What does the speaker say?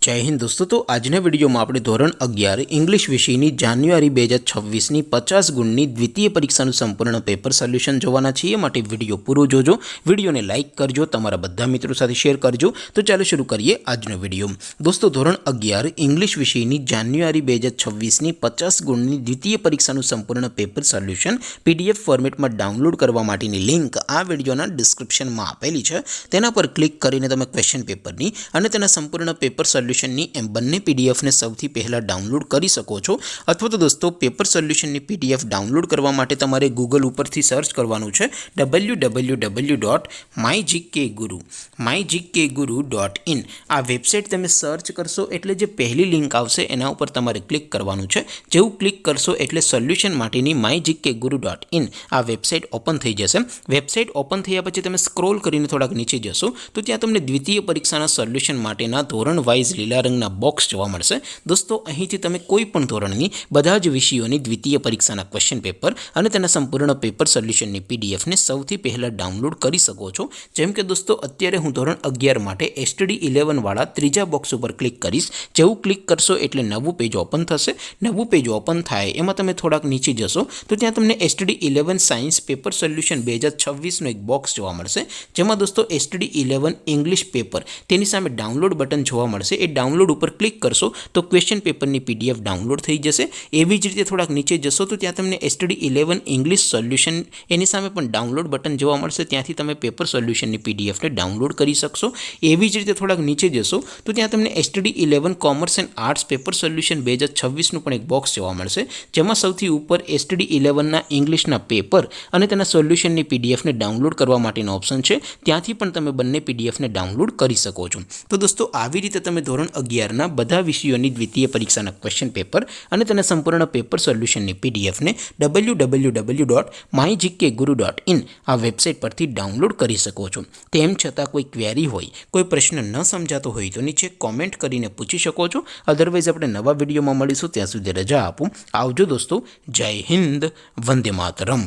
जय हिंद दोस्तों। तो આજના વિડીયોમાં આપણે ધોરણ 11 ઇંગ્લિશ વિષયની જાન્યુઆરી 2026ની 50 ગુણની દ્વિતીય પરીક્ષાનું સંપૂર્ણ પેપર સોલ્યુશન જોવાના છીએ। માટે વિડીયો પૂરો જોજો, વિડીયોને લાઇક કરજો, તમારા બધા મિત્રો સાથે શેર કરજો। તો ચાલો શરૂ કરીએ આજનો વિડીયો। દોસ્તો ધોરણ 11 ઇંગ્લિશ વિષયની જાન્યુઆરી 2026ની 50 ગુણની દ્વિતીય પરીક્ષાનું સંપૂર્ણ પેપર સોલ્યુશન પીડીએફ ફોર્મેટમાં ડાઉનલોડ કરવા માટેની લિંક આ વિડીયોના ડિસ્ક્રિપ્શનમાં આપેલી છે। તેના પર ક્લિક કરીને તમે ક્વેશ્ચન પેપરની અને તેના સંપૂર્ણ પેપર સોલ્યુશનની એમ બંને પીડીએફને સૌથી પહેલાં ડાઉનલોડ કરી શકો છો। અથવા તો દોસ્તો પેપર સોલ્યુશનની પીડીએફ ડાઉનલોડ કરવા માટે તમારે ગૂગલ ઉપરથી સર્ચ કરવાનું છે www.mygkguru.in। આ વેબસાઇટ તમે સર્ચ કરશો એટલે જે પહેલી લિંક આવશે એના ઉપર તમારે ક્લિક કરવાનું છે। જેવું ક્લિક કરશો એટલે સોલ્યુશન માટેની mygkguru.in આ વેબસાઇટ ઓપન થઈ જશે। વેબસાઇટ ઓપન થયા પછી તમે સ્ક્રોલ કરીને થોડાક નીચે જશો તો ત્યાં તમને દ્વિતીય પરીક્ષાના સોલ્યુશન માટેના ધોરણ વાઇઝ લીલા રંગના બોક્સ જોવા મળશે। દોસ્તો અહીંથી તમે કોઈ પણ ધોરણની બધા જ વિષયોની દ્વિતીય પરીક્ષાના ક્વેશ્ચન પેપર અને તેના સંપૂર્ણ પેપર સોલ્યુશનની પીડીએફને સૌથી પહેલાં ડાઉનલોડ કરી શકો છો। જેમ કે દોસ્તો અત્યારે હું ધોરણ 11 માટે STD 11 વાળા ત્રીજા બોક્સ ઉપર ક્લિક કરીશ। જેવું ક્લિક કરશો એટલે નવું પેજ ઓપન થશે। નવું પેજ ઓપન થાય એમાં તમે થોડાક નીચે જશો તો ત્યાં તમને STD 11 સાયન્સ પેપર સોલ્યુશન 2026નો એક બોક્સ જોવા મળશે। જેમાં દોસ્તો STD 11 ઇંગ્લિશ પેપર તેની સામે ડાઉનલોડ બટન જોવા મળશે। એ ડાઉનલોડ ઉપર ક્લિક કરશો તો ક્વેશ્ચન પેપરની પીડીએફ ડાઉનલોડ થઈ જશે। એવી જ રીતે થોડાક નીચે જશો તો ત્યાં તમને STD 11 ઇંગ્લિશ સોલ્યુશન એની સામે પણ ડાઉનલોડ બટન જોવા મળશે। ત્યાંથી તમે પેપર સોલ્યુશનની પીડીએફને ડાઉનલોડ કરી શકશો। એવી જ રીતે થોડાક નીચે જશો તો ત્યાં તમને STD 11 commerce and arts paper solution 2026નું પણ એક બોક્સ જોવા મળશે। જેમાં સૌથી ઉપર STD 11ના ઇંગ્લિશના પેપર અને તેના સોલ્યુશનની પીડીએફને ડાઉનલોડ કરવા માટેનો ઓપ્શન છે। ત્યાંથી પણ તમે બંને પીડીએફને ડાઉનલોડ કરી શકો છો। તો દોસ્તો આવી રીતે તમે ધોરણ 11ના બધા વિષયોની દ્વિતીય પરીક્ષાના ક્વેશ્ચન પેપર અને તેના સંપૂર્ણ પેપર સોલ્યુશનની પીડીએફને www.mygkguru.in આ વેબસાઇટ પરથી ડાઉનલોડ કરી શકો છો। તેમ છતાં કોઈ ક્વેરી હોય, કોઈ પ્રશ્ન ન સમજાતો હોય તો નીચે કોમેન્ટ કરીને પૂછી શકો છો। અધરવાઇઝ આપણે નવા વિડીયોમાં મળીશું, ત્યાં સુધી રજા આપો। આવજો દોસ્તો। જય હિન્દ, વંદે માતરમ।